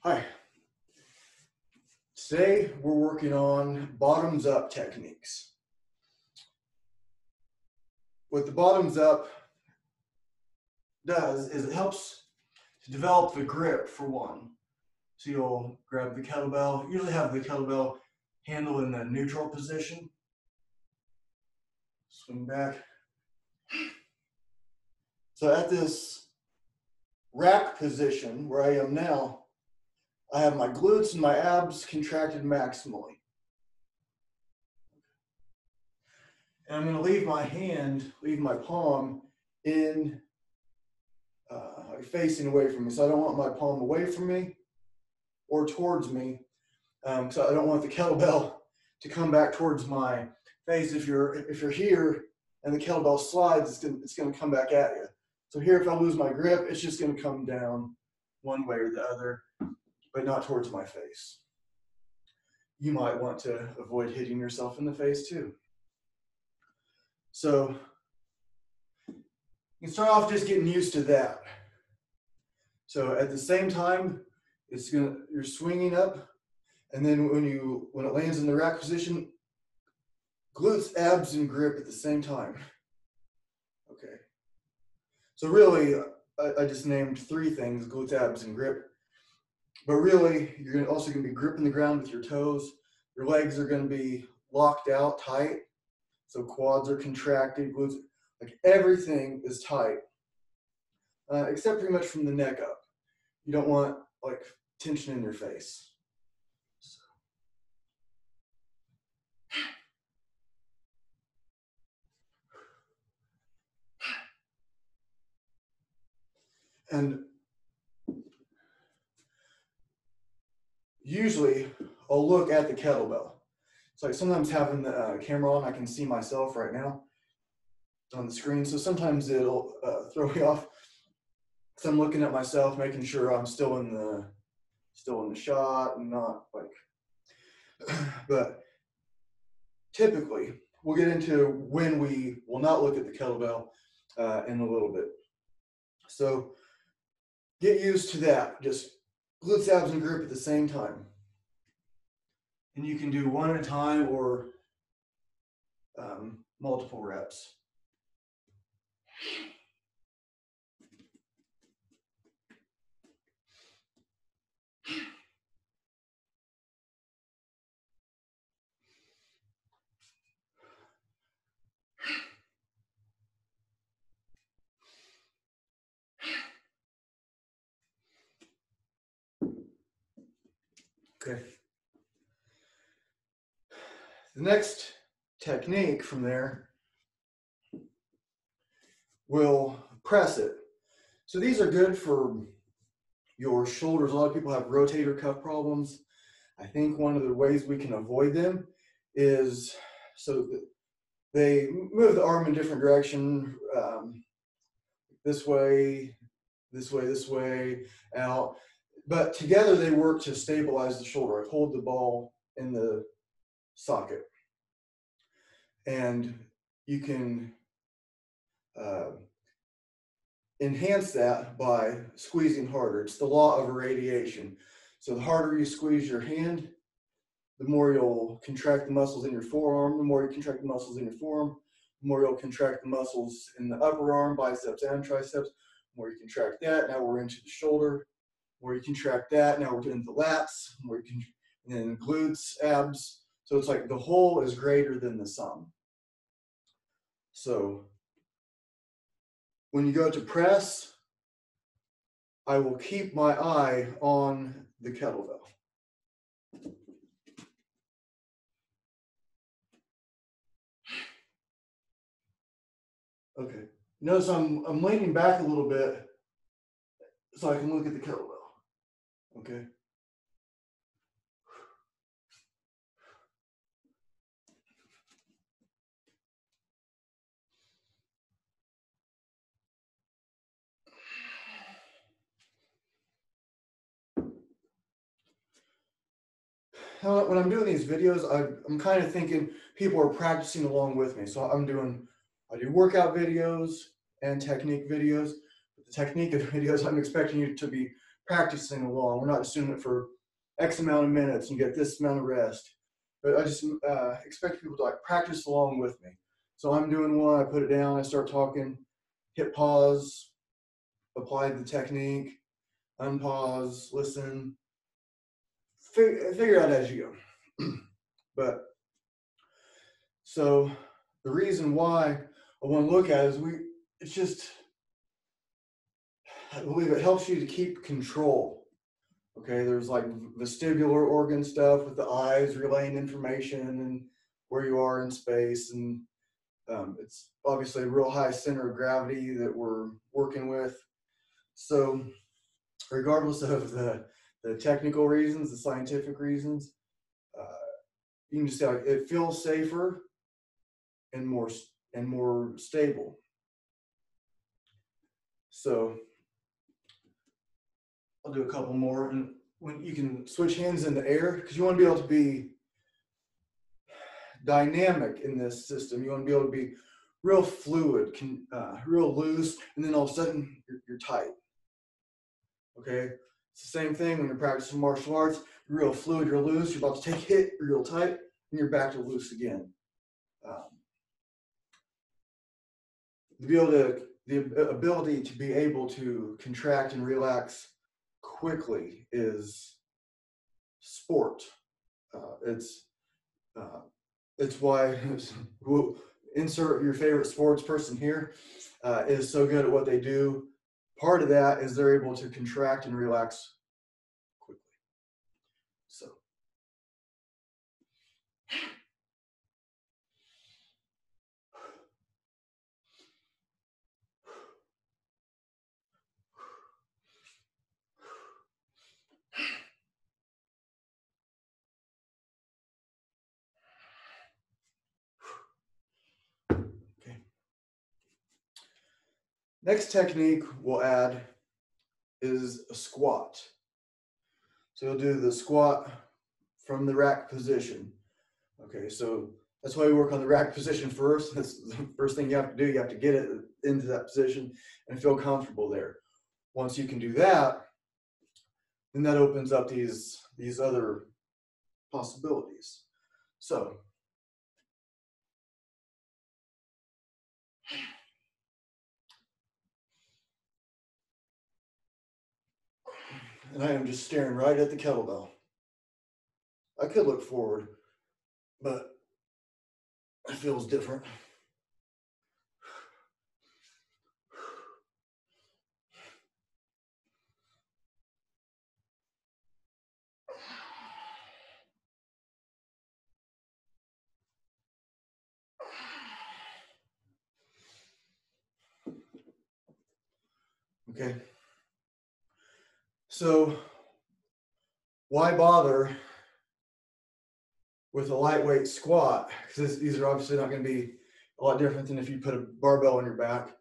Hi. Today we're working on bottoms up techniques. What the bottoms up does is it helps to develop the grip for one. So you'll grab the kettlebell, usually have the kettlebell handle in the neutral position. Swing back. So at this rack position where I am now, I have my glutes and my abs contracted maximally. And I'm going to leave my palm in, facing away from me. So I don't want my palm away from me or towards me. So I don't want the kettlebell to come back towards my face. If you're here and the kettlebell slides, it's going to come back at you. So here, if I lose my grip, it's just going to come down one way or the other, but not towards my face. You might want to avoid hitting yourself in the face too. So you can start off just getting used to that. So at the same time, you're swinging up, and then when it lands in the rack position, glutes, abs, and grip at the same time. Okay. So really, I just named three things: glutes, abs, and grip. But really, you're also going to be gripping the ground with your toes. Your legs are going to be locked out tight. So quads are contracted, glutes, like everything is tight, except pretty much from the neck up. You don't want like tension in your face. So. And usually I'll look at the kettlebell. It's like sometimes having the camera on, I can see myself right now on the screen. So sometimes it'll throw me off. So I'm looking at myself, making sure I'm still in the shot and not like, but typically we'll get into when we will not look at the kettlebell in a little bit. So get used to that. Just glutes, abs, and grip at the same time. And you can do one at a time or multiple reps. Okay. The next technique from there will press it. So these are good for your shoulders. A lot of people have rotator cuff problems. I think one of the ways we can avoid them is so they move the arm in different direction, this way, this way, this way, out. But together they work to stabilize the shoulder. I hold the ball in the socket. And you can enhance that by squeezing harder. It's the law of irradiation. So the harder you squeeze your hand, the more you'll contract the muscles in your forearm. The more you contract the muscles in your forearm, the more you'll contract the muscles in the upper arm, biceps and triceps. The more you contract that, now we're into the shoulder. The more you contract that, now we're getting the lats. The more you can, and then glutes, abs. So it's like the whole is greater than the sum. So when you go to press, I will keep my eye on the kettlebell. Okay. Notice I'm leaning back a little bit so I can look at the kettlebell. Okay. When I'm doing these videos, I'm kind of thinking people are practicing along with me. So I do workout videos and technique videos. The technique of videos, I'm expecting you to be practicing along. We're not just doing it for X amount of minutes. You get this amount of rest. But I just expect people to like practice along with me. So I'm doing one, I put it down, I start talking, hit pause, apply the technique, unpause, listen, figure out as you go. But so the reason why I want to look at is it's just, I believe it helps you to keep control. Okay, there's like vestibular organ stuff with the eyes relaying information and where you are in space, and it's obviously a real high center of gravity that we're working with. So regardless of the technical reasons, the scientific reasons, you can just say like, it feels safer and more stable. So I'll do a couple more, and when you can switch hands in the air, because you want to be able to be dynamic in this system. You want to be able to be real fluid, real loose, and then all of a sudden you're tight. Okay, it's the same thing when you're practicing martial arts. You're real fluid, you're loose. You're about to take a hit, you're real tight, and you're back to loose again. The ability to be able to contract and relax quickly is sport. It's why we'll insert your favorite sports person here is so good at what they do. Part of that is they're able to contract and relax quickly. So. Next technique we'll add is a squat. So you'll do the squat from the rack position. Okay, so that's why we work on the rack position first. That's the first thing you have to do. You have to get it into that position and feel comfortable there. Once you can do that, then that opens up these other possibilities. So and I am just staring right at the kettlebell. I could look forward, but it feels different. Okay. So why bother with a lightweight squat? Because these are obviously not going to be a lot different than if you put a barbell on your back.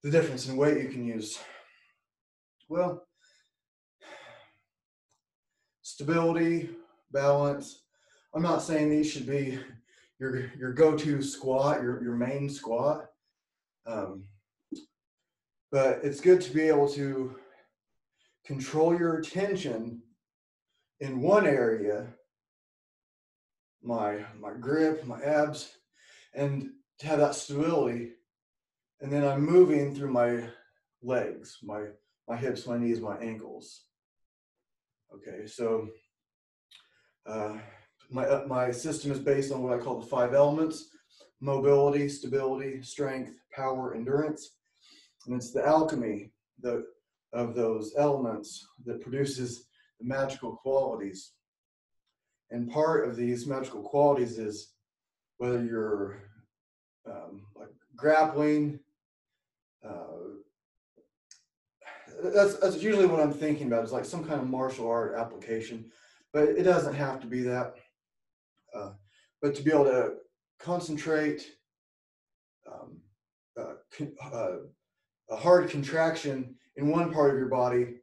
The difference in weight you can use. Well, stability, balance. I'm not saying these should be your go-to squat, your main squat. But it's good to be able to control your attention in one area, my grip, my abs, and to have that stability. And then I'm moving through my legs, my hips, my knees, my ankles. Okay, so my system is based on what I call the 5 elements: mobility, stability, strength, power, endurance. And it's the alchemy of those elements that produces the magical qualities. And part of these magical qualities is whether you're like grappling, that's usually what I'm thinking about, is like some kind of martial art application, but it doesn't have to be that. But to be able to concentrate, a hard contraction in one part of your body,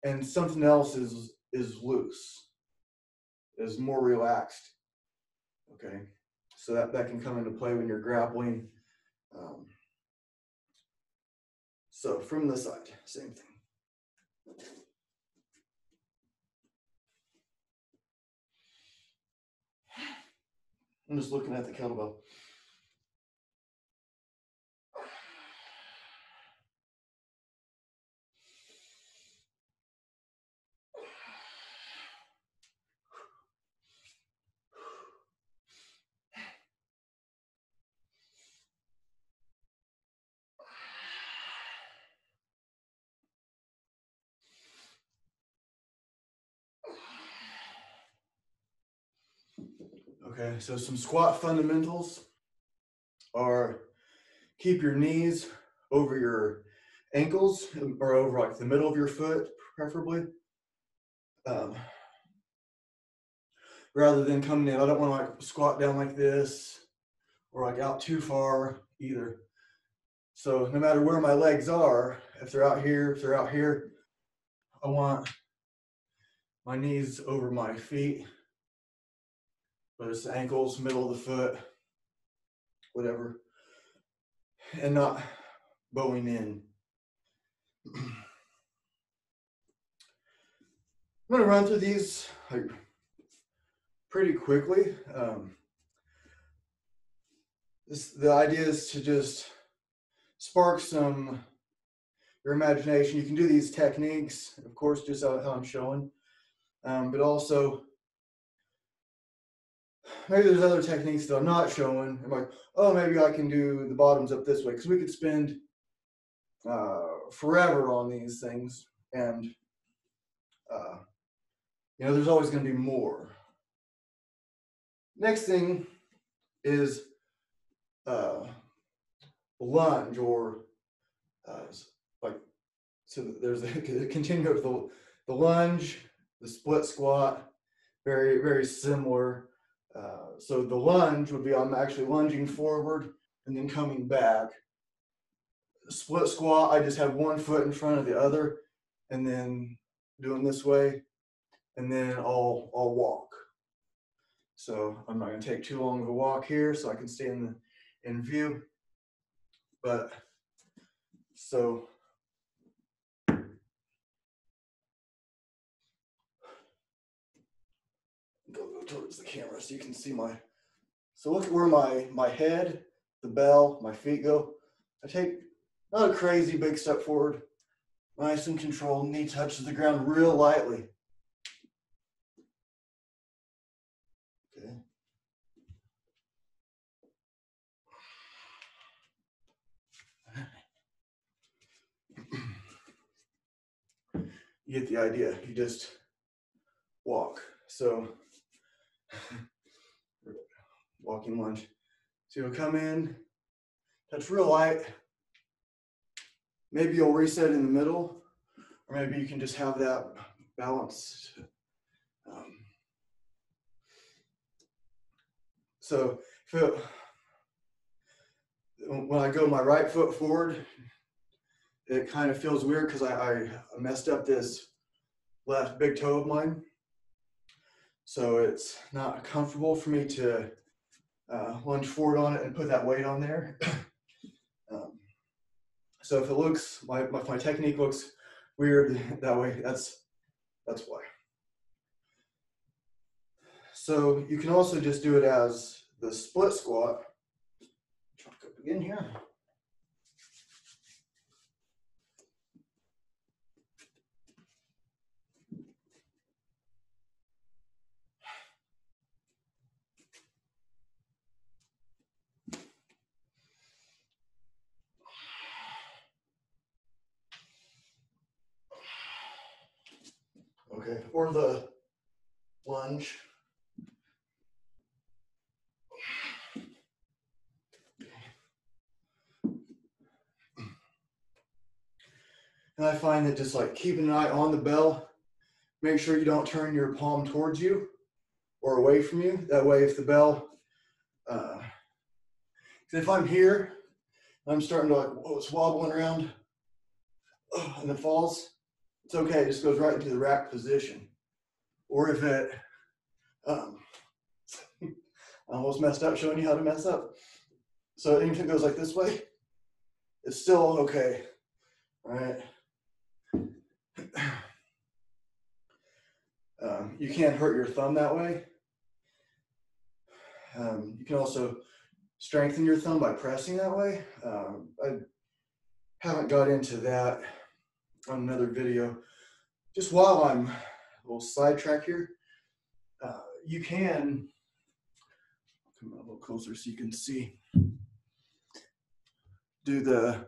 and something else is loose, is more relaxed. Okay, so that can come into play when you're grappling. So from the side, same thing. I'm just looking at the kettlebell. Okay, so some squat fundamentals are keep your knees over your ankles or over like the middle of your foot, preferably. Rather than coming in, I don't want to like squat down like this or like out too far either. So no matter where my legs are, if they're out here, if they're out here, I want my knees over my feet, whether it's the ankles, middle of the foot, whatever, and not bowing in. I'm gonna run through these like pretty quickly. The idea is to just spark some your imagination. You can do these techniques, of course, just how I'm showing, but also maybe there's other techniques that I'm not showing. I'm like, oh, maybe I can do the bottoms up this way, because we could spend forever on these things, and you know, there's always going to be more. Next thing is lunge, or like, so there's a continue of the lunge, the split squat, very, very similar. So the lunge would be I'm actually lunging forward and then coming back. Split squat, I just have one foot in front of the other and then doing this way, and then I'll walk. So I'm not going to take too long of a walk here so I can stay in view. But so go towards the camera so you can see so look at where my head, the bell, my feet go. I take not a crazy big step forward, nice and controlled, knee touches the ground real lightly. Okay. You get the idea, you just walk. So walking lunge. So you'll come in, touch real light. Maybe you'll reset in the middle, or maybe you can just have that balance. So when I go my right foot forward, it kind of feels weird because I messed up this left big toe of mine. So it's not comfortable for me to lunge forward on it and put that weight on there. So if it looks, if my technique looks weird that way, that's why. So you can also just do it as the split squat. Chalk up again here. Okay, or the lunge. And I find that just like keeping an eye on the bell, make sure you don't turn your palm towards you or away from you. That way, if the bell, if I'm here, I'm starting to like, oh, it's wobbling around, and it falls, it's okay, it just goes right into the rack position. Or if it, I almost messed up showing you how to mess up. So anything goes like this way, it's still okay, all right? You can't hurt your thumb that way. You can also strengthen your thumb by pressing that way. I haven't got into that on another video. Just while I'm a little sidetrack here, you can come a little closer so you can see. Do the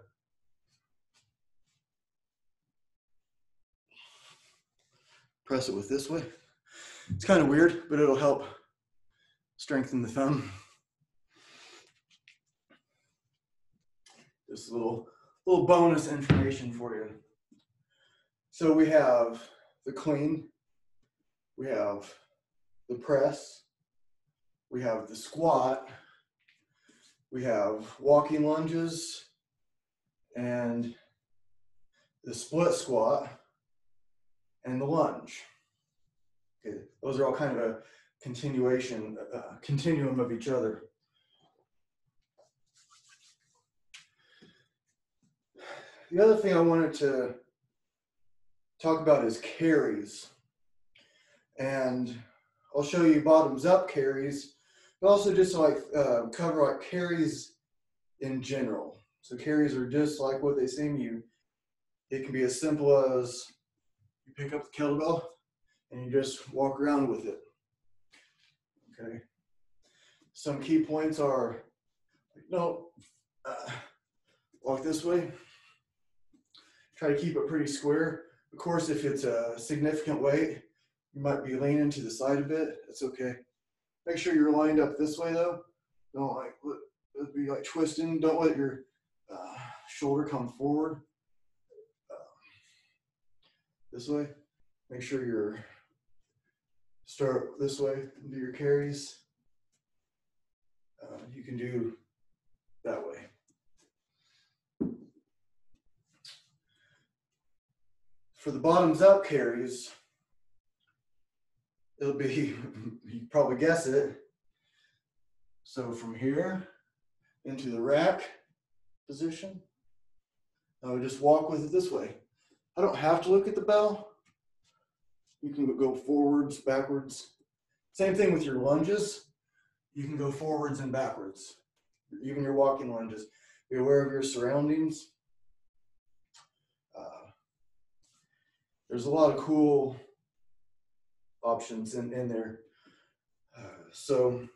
press it with this way. It's kind of weird, but it'll help strengthen the thumb. Just a little bonus information for you. So we have the clean, we have the press, we have the squat, we have walking lunges, and the split squat, and the lunge. Okay, those are all kind of a continuum of each other. The other thing I wanted to talk about is carries. And I'll show you bottoms up carries, but also just like cover like carries in general. So carries are just like what they seem. It can be as simple as you pick up the kettlebell and you just walk around with it. Okay. Some key points are, walk this way. Try to keep it pretty square. Of course, if it's a significant weight, you might be leaning to the side a bit. That's okay. Make sure you're lined up this way though. Don't be like twisting. Don't let your shoulder come forward. This way. Make sure you're start this way and do your carries. You can do that way. For the bottoms up carries, it'll be, you probably guess it. So from here into the rack position, I would just walk with it this way. I don't have to look at the bell. You can go forwards, backwards. Same thing with your lunges. You can go forwards and backwards. Even your walking lunges. Be aware of your surroundings. There's a lot of cool options in there. So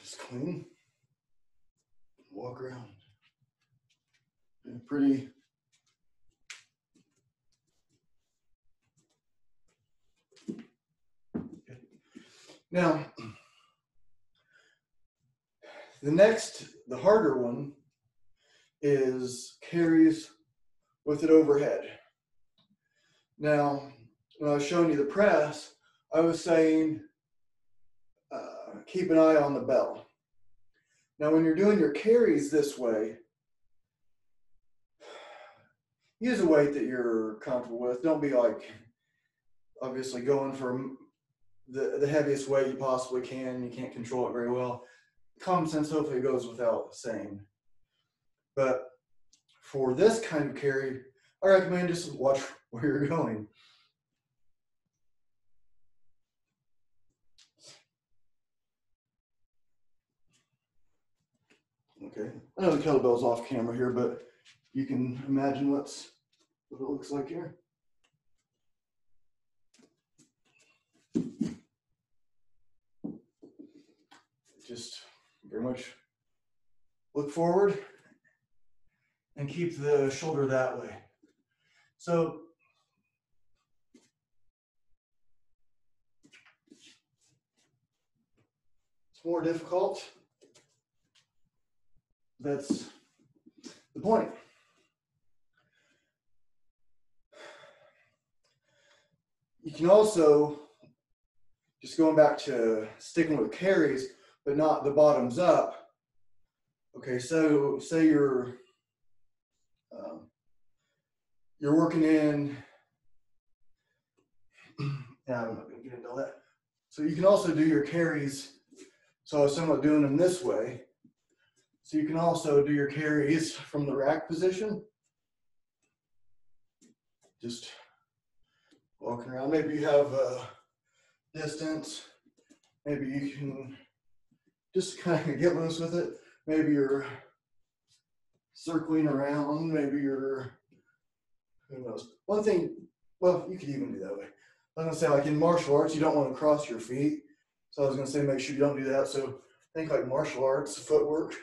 just clean, walk around. Pretty okay. Now, the harder one is carries with it overhead. Now, when I was showing you the press, I was saying keep an eye on the bell. Now, when you're doing your carries this way, use a weight that you're comfortable with. Don't be like, obviously going for the heaviest weight you possibly can. You can't control it very well. Common sense hopefully goes without saying. But for this kind of carry, I recommend just watch where you're going. Okay, I know the kettlebell's off camera here, but you can imagine what it looks like here. Just very much look forward and keep the shoulder that way. So it's more difficult. That's the point. You can also, just going back to sticking with carries, but not the bottoms up. Okay, so say you're working in, yeah, I'm not gonna get into all that. So you can also do your carries. So I was somewhat doing them this way. So you can also do your carries from the rack position. Just walking around. Maybe you have a distance maybe you can just kind of get loose with it. Maybe you're circling around, maybe you're, who knows. One thing, well, you could even do that way. I was gonna say, like in martial arts, you don't want to cross your feet. So I was gonna say, make sure you don't do that. So think like martial arts, footwork.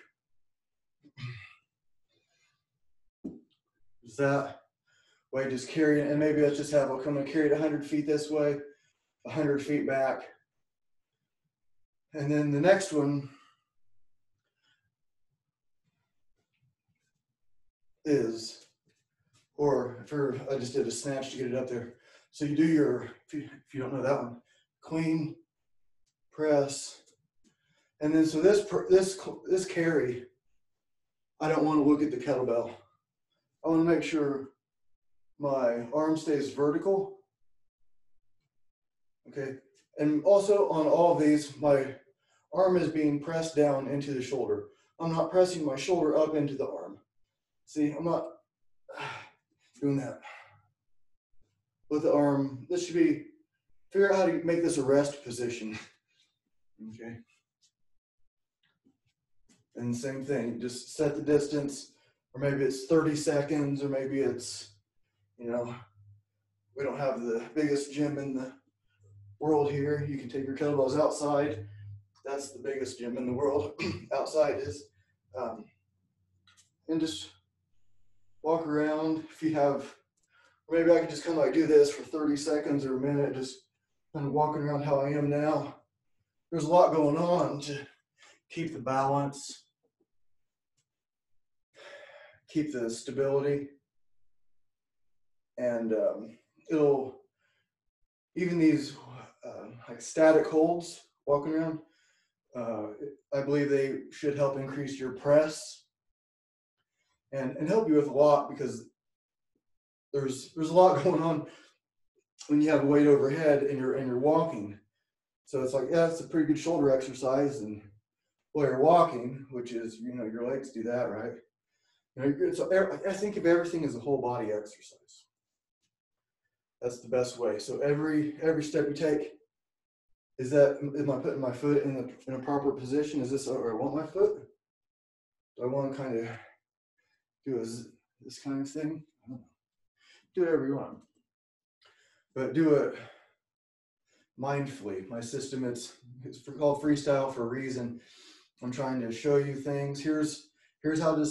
Is that way, just carry it, and maybe let's just have, I'm gonna carry it 100 feet this way, 100 feet back. And then the next one is, or for, I just did a snatch to get it up there. So you do your, if you don't know that one, clean, press, and then so this carry, I don't want to look at the kettlebell. I want to make sure my arm stays vertical. Okay, and also on all of these, my arm is being pressed down into the shoulder. I'm not pressing my shoulder up into the arm. See, I'm not doing that with the arm. This should be, figure out how to make this a rest position. Okay. And same thing, just set the distance, or maybe it's 30 seconds, or maybe it's, you know, we don't have the biggest gym in the world here. You can take your kettlebells outside. That's the biggest gym in the world. Outside is, and just walk around. If you have, or maybe I could just kind of like do this for 30 seconds or a minute, just kind of walking around how I am now. There's a lot going on to keep the balance, keep the stability, and it'll, even these like static holds, walking around, I believe they should help increase your press and help you with a lot, because there's a lot going on when you have a weight overhead and you're walking. So it's like, yeah, it's a pretty good shoulder exercise, and while you're walking, which is, you know, your legs do that, right? You know, so I think of everything as a whole body exercise. That's the best way. So every step you take, is that, am I putting my foot in a proper position? Is this where I want my foot? Do I want to kind of do this kind of thing? I don't know. Do whatever you want, but do it mindfully. My system, it's called freestyle for a reason. I'm trying to show you things. Here's how to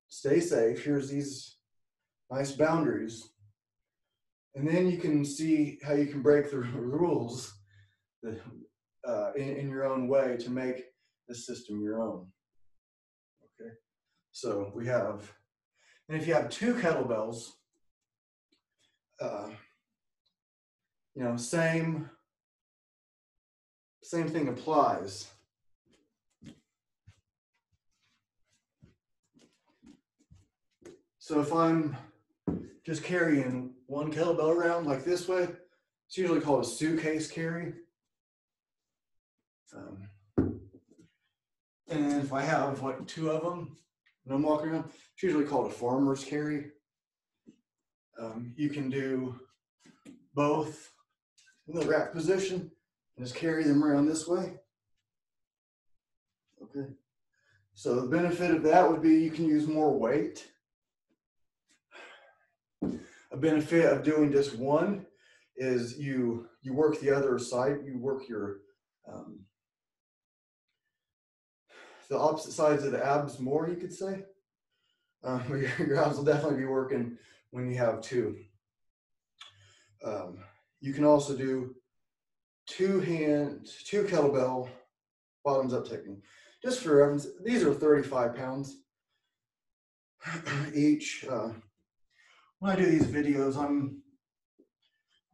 stay safe. Here's these nice boundaries, and then you can see how you can break the rules in your own way to make the system your own. Okay, so we have, and if you have two kettlebells, you know, same thing applies. So if I'm just carrying one kettlebell around like this way, it's usually called a suitcase carry. And if I have like two of them and I'm walking around, it's usually called a farmer's carry. You can do both in the rack position and just carry them around this way. Okay. So the benefit of that would be you can use more weight. A benefit of doing just one is you work the other side, you work your the opposite sides of the abs more, you could say. Your abs will definitely be working when you have two. You can also do two kettlebell bottoms up technique. Just for reference, these are 35 pounds each. When I do these videos, I'm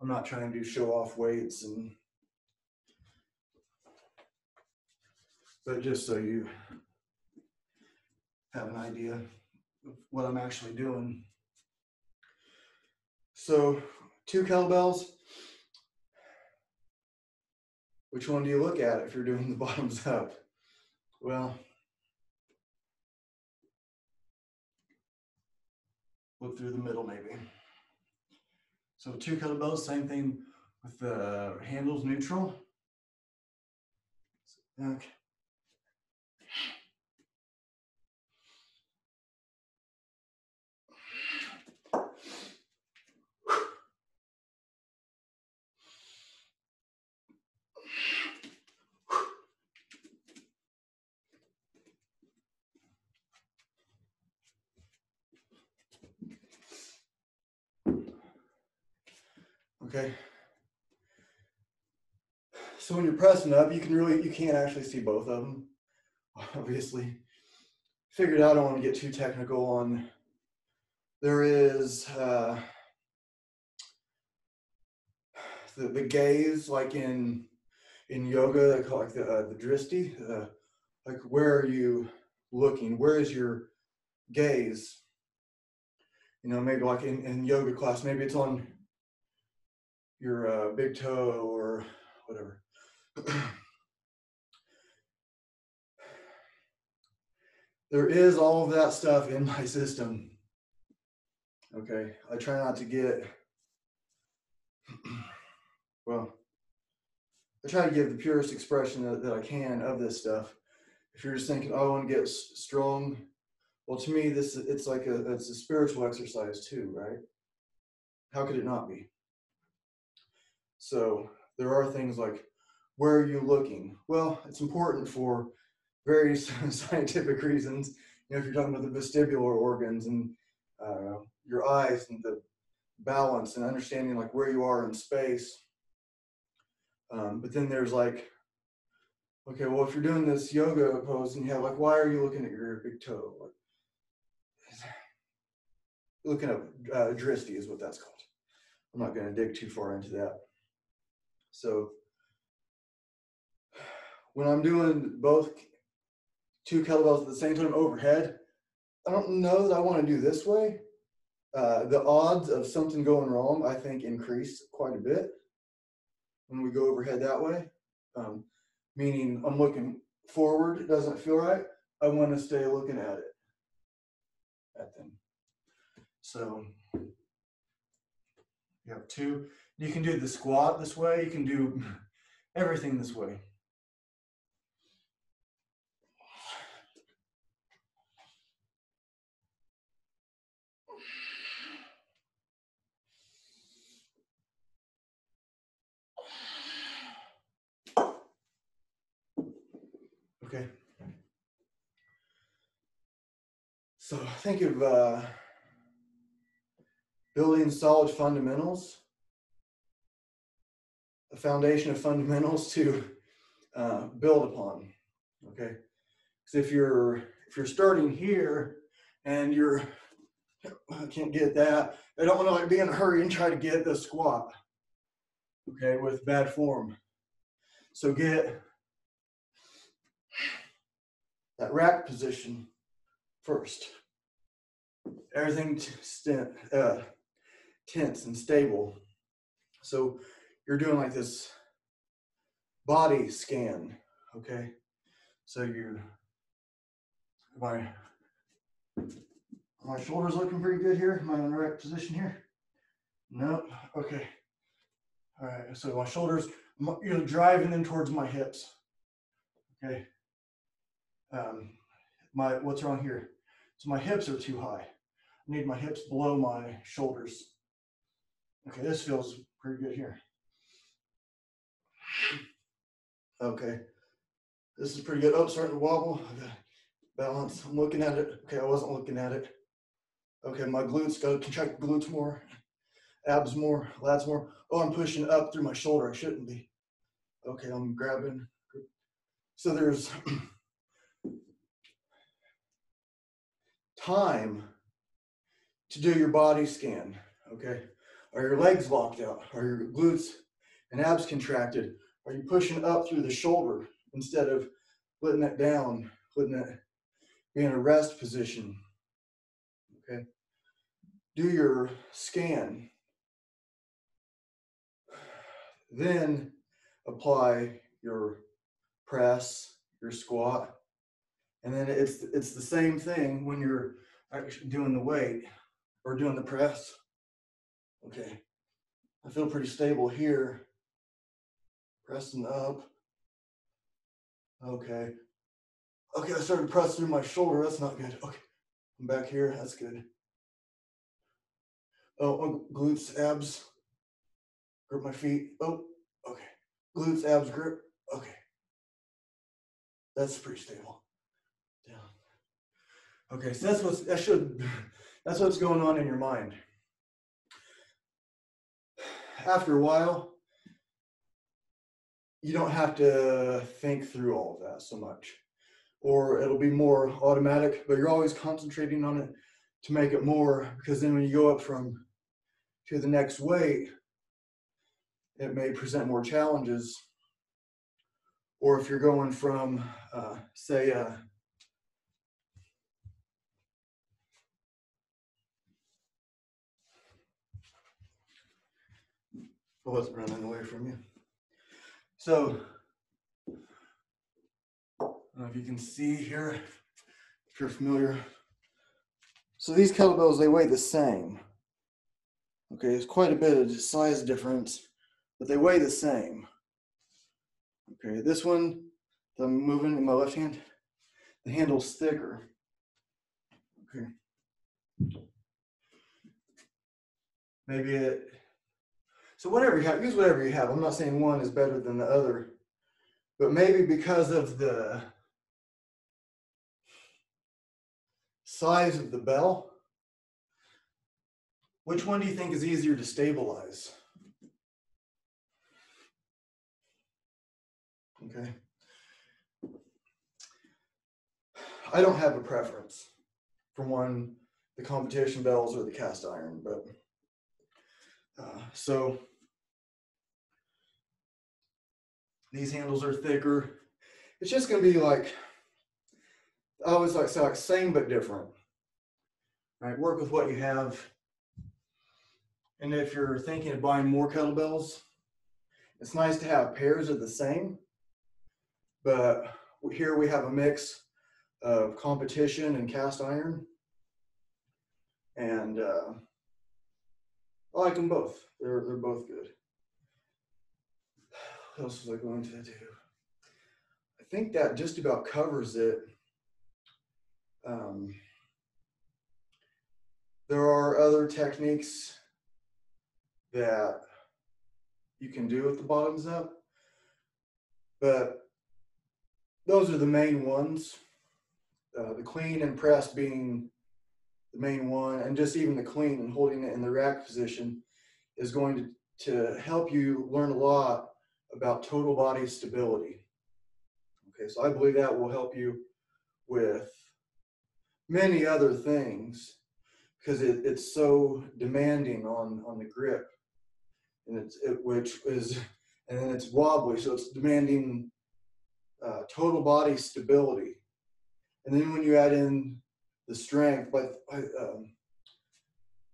not trying to show off weights, but just so you have an idea of what I'm actually doing. So 2 kettlebells. Which one do you look at if you're doing the bottoms up? Well, look through the middle maybe. So 2 kettlebells, same thing with the handles neutral. Okay. Okay. So when you're pressing up, you can't actually see both of them, obviously. Figured out I don't want to get too technical on. There is the gaze, like in yoga, they call it like the dristi. Like, where are you looking? Where is your gaze? You know, maybe like in yoga class, maybe it's on your big toe or whatever. There is all of that stuff in my system. Okay, I try not to get, well, I try to give the purest expression that I can of this stuff. If you're just thinking, oh, I want to get strong, well, to me, it's a spiritual exercise too, right? How could it not be? So there are things like, where are you looking? Well, it's important for very scientific reasons. You know, if you're talking about the vestibular organs and your eyes and the balance and understanding like where you are in space. But then there's like, okay, well, if you're doing this yoga pose and you have like, why are you looking at your big toe? Like, looking up dristi is what that's called. I'm not going to dig too far into that. So when I'm doing both two kettlebells at the same time overhead, I don't know that I want to do this way. The odds of something going wrong, I think, increase quite a bit when we go overhead that way. Meaning I'm looking forward, it doesn't feel right. I want to stay looking at it, at them. So you have two. You can do the squat this way. You can do everything this way. Okay. So think of building solid fundamentals, a foundation of fundamentals to build upon. Okay. Because if you're starting here and I can't get that, I don't want to like be in a hurry and try to get the squat. Okay, with bad form. So get that rack position first. Everything tense and stable. So you're doing like this body scan, okay? So my shoulders looking pretty good here. Am I in the right position here? No. Okay. All right. So my shoulders, you're driving them towards my hips. Okay. What's wrong here? So my hips are too high. I need my hips below my shoulders. Okay, this feels pretty good here. Okay, this is pretty good. Oh, starting to wobble. Okay. Balance. I'm looking at it. Okay, I wasn't looking at it. Okay, my glutes, got to contract glutes more, abs more, lats more. Oh, I'm pushing up through my shoulder. I shouldn't be. Okay, I'm grabbing. So there's time to do your body scan. Okay, are your legs locked out? Are your glutes and abs contracted? Are you pushing up through the shoulder instead of letting it down, letting it be in a rest position? Okay. Do your scan. Then apply your press, your squat, and then it's the same thing when you're actually doing the weight or doing the press. Okay. I feel pretty stable here. Pressing up. Okay. Okay, I started to press through my shoulder. That's not good. Okay, I'm back here. That's good. Oh, glutes, abs. Grip my feet. Oh, okay. Glutes, abs, grip. Okay. That's pretty stable. Down. Okay, so that's what's going on in your mind. After a while, you don't have to think through all of that so much, or it'll be more automatic, but you're always concentrating on it to make it more, because then when you go up to the next weight, it may present more challenges. Or if you're going from, say, I wasn't running away from you. So, I don't know if you can see here, if you're familiar. So these kettlebells, they weigh the same. Okay, there's quite a bit of size difference, but they weigh the same. Okay, this one that I'm moving in my left hand, the handle's thicker. Okay. So whatever you have, use whatever you have. I'm not saying one is better than the other, but maybe because of the size of the bell, which one do you think is easier to stabilize? Okay. I don't have a preference for one, the competition bells or the cast iron, but so these handles are thicker. It's just going to be like, I always like to say, like same but different. Right? Work with what you have. And if you're thinking of buying more kettlebells, it's nice to have pairs of the same, but here we have a mix of competition and cast iron, and I like them both. They're both good. What else was I going to do? I think that just about covers it. There are other techniques that you can do with the bottoms up, but those are the main ones. The clean and press being the main one, and just even the clean and holding it in the rack position is going to help you learn a lot about total body stability. Okay, so I believe that will help you with many other things, because it's so demanding on the grip, and and then it's wobbly, so it's demanding total body stability. And then when you add in the strength,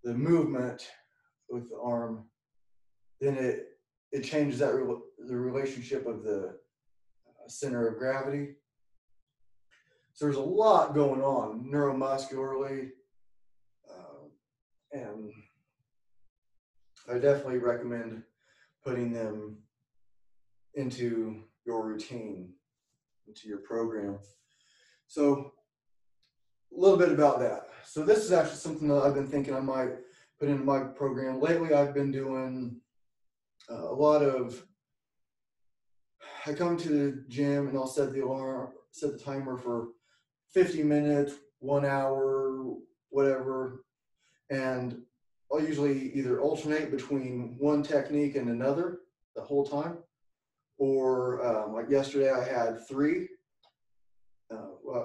the movement with the arm, then it changes the relationship of the center of gravity. So there's a lot going on neuromuscularly, and I definitely recommend putting them into your routine, into your program. So a little bit about that. So this is actually something that I've been thinking I might put into my program. Lately, I've been doing a lot of, I come to the gym and I'll set the timer for 50 minutes, 1 hour, whatever. And I'll usually either alternate between one technique and another the whole time. Or like yesterday, I had 3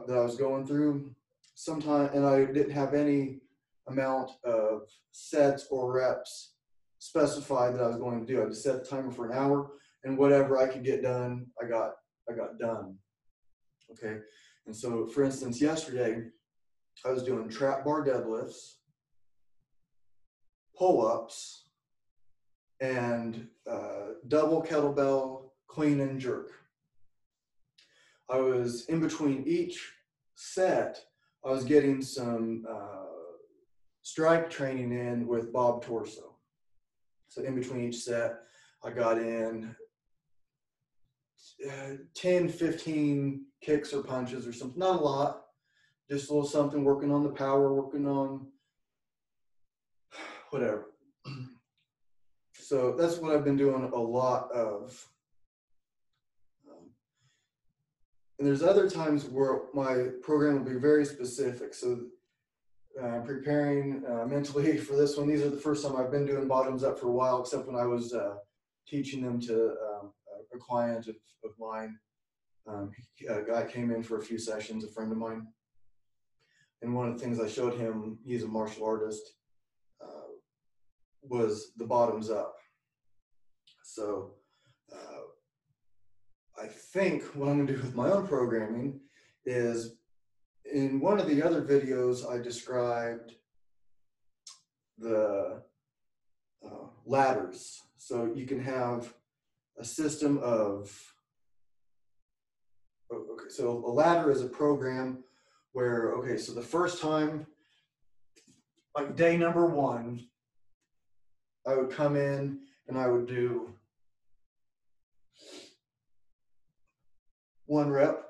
that I was going through sometime, and I didn't have any amount of sets or reps specified that I was going to do. I just set the timer for an hour, and whatever I could get done, I got done. Okay, and so for instance, yesterday I was doing trap bar deadlifts, pull-ups, and double kettlebell clean and jerk. I was in between each set, I was getting some strike training in with Bob Torso. So in between each set, I got in 10, 15 kicks or punches or something, not a lot, just a little something, working on the power, working on whatever. So that's what I've been doing a lot of. And there's other times where my program will be very specific. So I'm preparing mentally for this one. These are the first time I've been doing bottoms up for a while, except when I was teaching them to a client of mine. A guy came in for a few sessions, a friend of mine. And one of the things I showed him, he's a martial artist, was the bottoms up. So I think what I'm gonna do with my own programming is, in one of the other videos, I described the ladders. So you can have a system of, okay, so a ladder is a program where, okay, so the first time, like day number 1, I would come in and I would do 1 rep,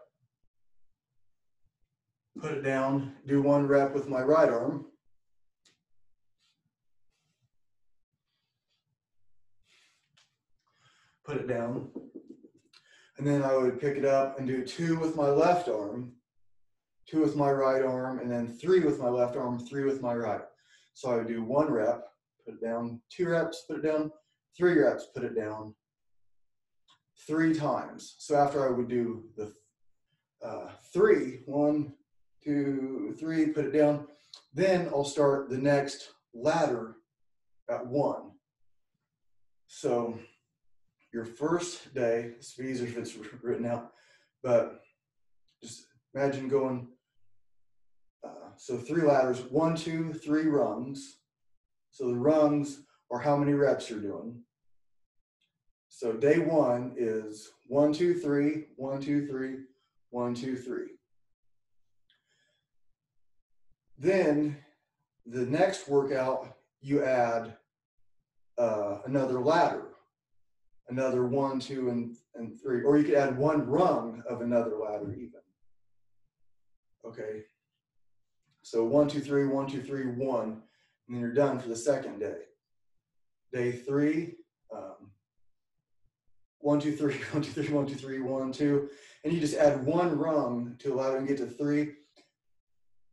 put it down, do 1 rep with my right arm, put it down, and then I would pick it up and do 2 with my left arm, 2 with my right arm, and then 3 with my left arm, 3 with my right. So I would do 1 rep, put it down, 2 reps, put it down, 3 reps, put it down, 3 times. So after I would do the 3, 1, 2, 3, put it down, then I'll start the next ladder at 1. So your first day, it's easier if it's written out, but just imagine going, so 3 ladders, 1, 2, 3 rungs. So the rungs are how many reps you're doing. So day 1 is 1, 2, 3, 1, 2, 3, 1, 2, 3. Then the next workout, you add another ladder, another 1, 2, and 3, or you could add 1 rung of another ladder even. Okay. So 1, 2, 3, 1, 2, 3, 1, and then you're done for the second day. Day 3, 1, 2, 3, 1, 2, 3, 1, 2, 3, 1, 2, and you just add 1 rung to allow them to get to 3,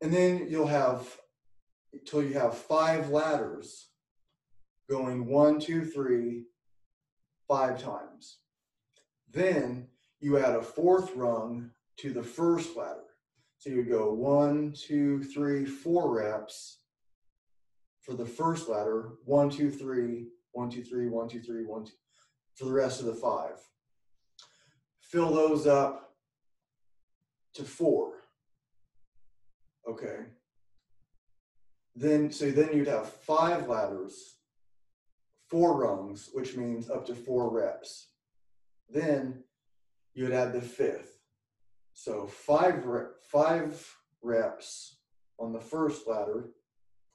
and then you'll have until you have 5 ladders going 1, 2, 3, 5 times. Then you add a 4th rung to the first ladder. So you would go 1, 2, 3, 4 reps for the first ladder, 1, 2, 3, 1, 2, 3, 1, 2, 3, 1, 2, for the rest of the 5. Fill those up to 4. Okay. Then you'd have 5 ladders, 4 rungs, which means up to 4 reps. Then you'd add the 5th. So 5 reps on the first ladder,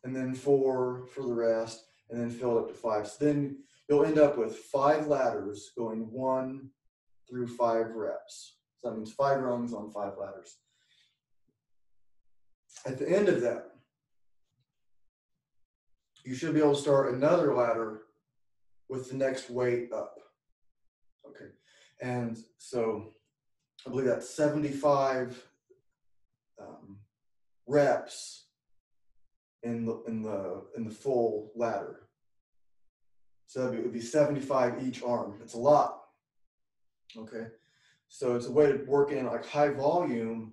and then 4 for the rest, and then fill it up to 5. So then you'll end up with 5 ladders going 1 through 5 reps. So that means 5 rungs on 5 ladders. At the end of that, you should be able to start another ladder with the next weight up. Okay, and so I believe that's 75 reps in the full ladder. So it would be 75 each arm. It's a lot. Okay, so it's a way to work in like high volume,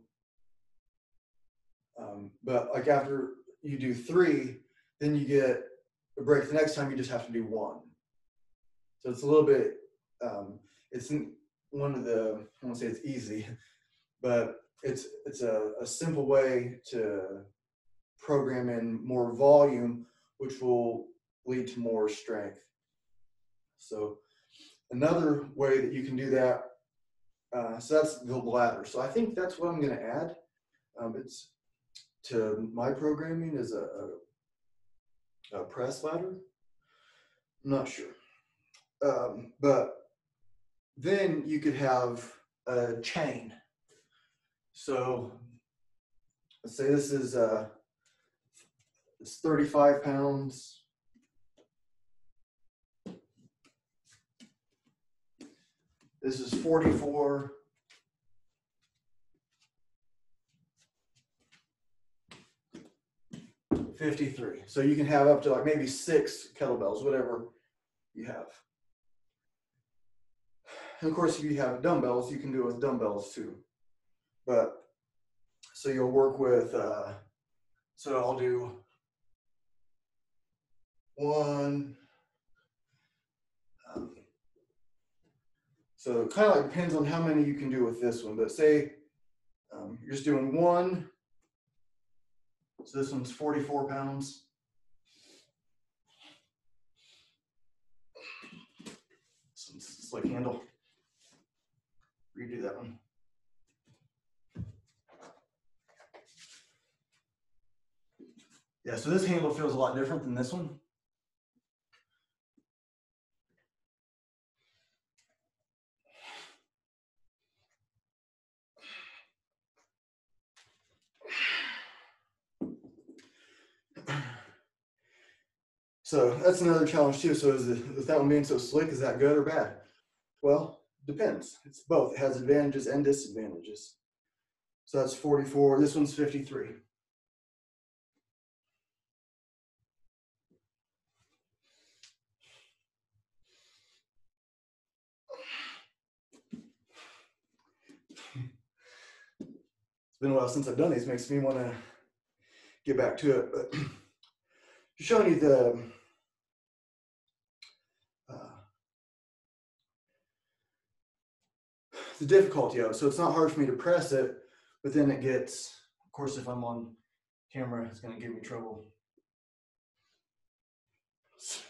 but like after you do 3, then you get a break. The next time you just have to do 1. So it's a little bit, it's one of the, I won't say it's easy, but it's a simple way to program in more volume, which will lead to more strength. So another way that you can do that, so that's the ladder. So I think that's what I'm going to add. It's to my programming is a press ladder. I'm not sure, but then you could have a chain. So let's say this is it's 35 pounds. This is 44. $53. So you can have up to like maybe 6 kettlebells, whatever you have. And of course, if you have dumbbells, you can do it with dumbbells too. But so you'll work with, so I'll do 1. So it kind of like depends on how many you can do with this one. But say you're just doing 1. So this one's 44 pounds. This one's slick handle. Redo that one. Yeah, so this handle feels a lot different than this one. So that's another challenge too. So is that one being so slick, is that good or bad? Well, depends. It's both. It has advantages and disadvantages. So that's 44. This one's 53. It's been a while since I've done these. Makes me want to get back to it. But just showing you the difficulty of it. So it's not hard for me to press it, but then it gets, of course, if I'm on camera, it's going to give me trouble. It's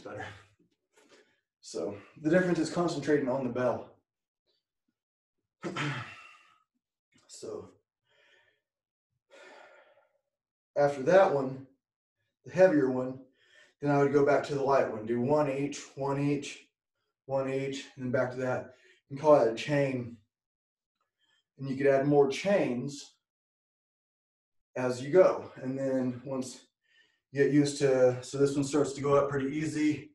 better. So the difference is concentrating on the bell. So after that one, the heavier one, then I would go back to the light one, do 1 each, 1 each, 1 each, and then back to that. You can call that a chain. And you could add more chains as you go. And then once you get used to, so this one starts to go up pretty easy.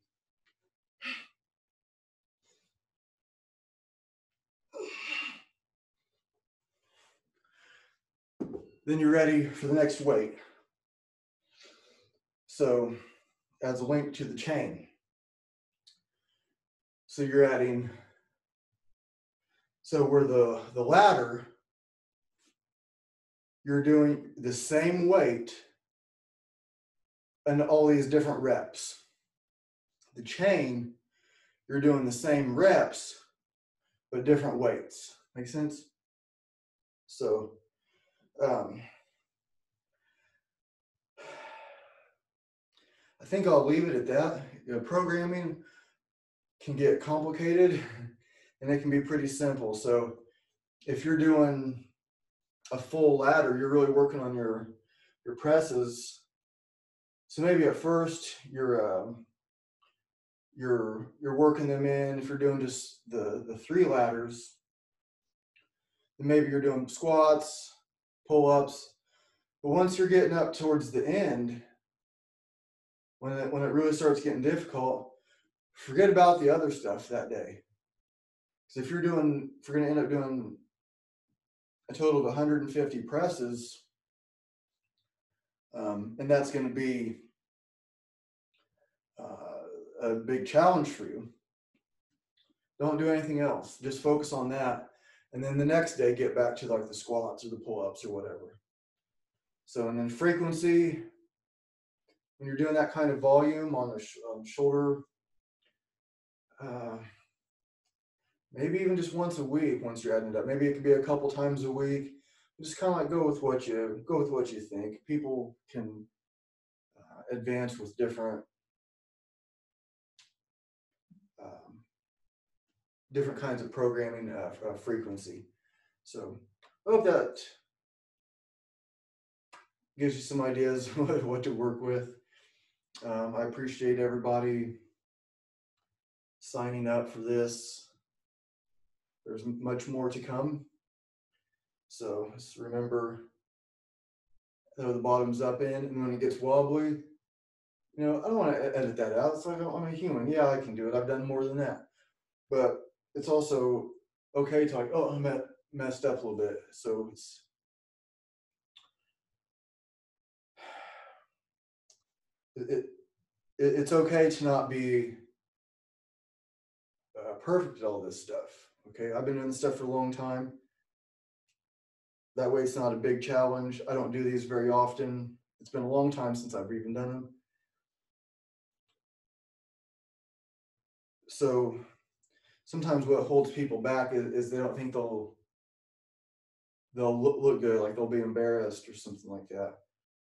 Then you're ready for the next weight. So adds a link to the chain. So you're adding, so where the ladder, you're doing the same weight and all these different reps. The chain, you're doing the same reps, but different weights. Make sense? So, I think I'll leave it at that. You know, programming can get complicated and it can be pretty simple. So if you're doing a full ladder, you're really working on your presses. So maybe at first you're working them in. If you're doing just the 3 ladders, then maybe you're doing squats, pull-ups. But once you're getting up towards the end, when it really starts getting difficult, forget about the other stuff that day. Because if we're going to end up doing a total of 150 presses, and that's going to be a big challenge for you, don't do anything else. Just focus on that. And then the next day, get back to like the squats or the pull-ups or whatever. So, and then frequency, when you're doing that kind of volume on the shoulder, maybe even just once a week. Once you're adding it up, maybe it could be a couple times a week. Just kind of like go with what you think. People can advance with different kinds of programming frequency. So I hope that gives you some ideas what to work with. I appreciate everybody signing up for this. There's much more to come. So just remember, throw the bottoms up in, and when it gets wobbly, I don't want to edit that out. It's like, I'm a human. Yeah, I can do it. I've done more than that. But it's also okay to like, oh, I'm messed up a little bit. So it's okay to not be perfect at all this stuff. Okay, I've been doing this stuff for a long time. That way, it's not a big challenge. I don't do these very often. It's been a long time since I've even done them. So sometimes what holds people back is they don't think they'll look good, like they'll be embarrassed or something like that.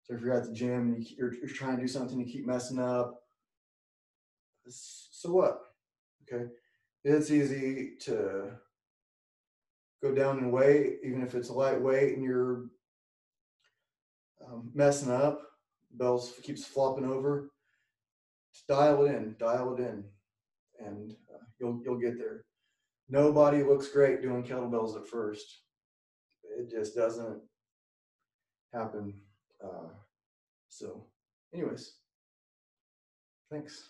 So if you're at the gym and you're trying to do something, you keep messing up. So what? Okay, it's easy to go down in weight, even if it's a lightweight and you're messing up. Bells keeps flopping over. Just dial it in, and you'll get there. Nobody looks great doing kettlebells at first. It just doesn't happen. So, anyways, thanks.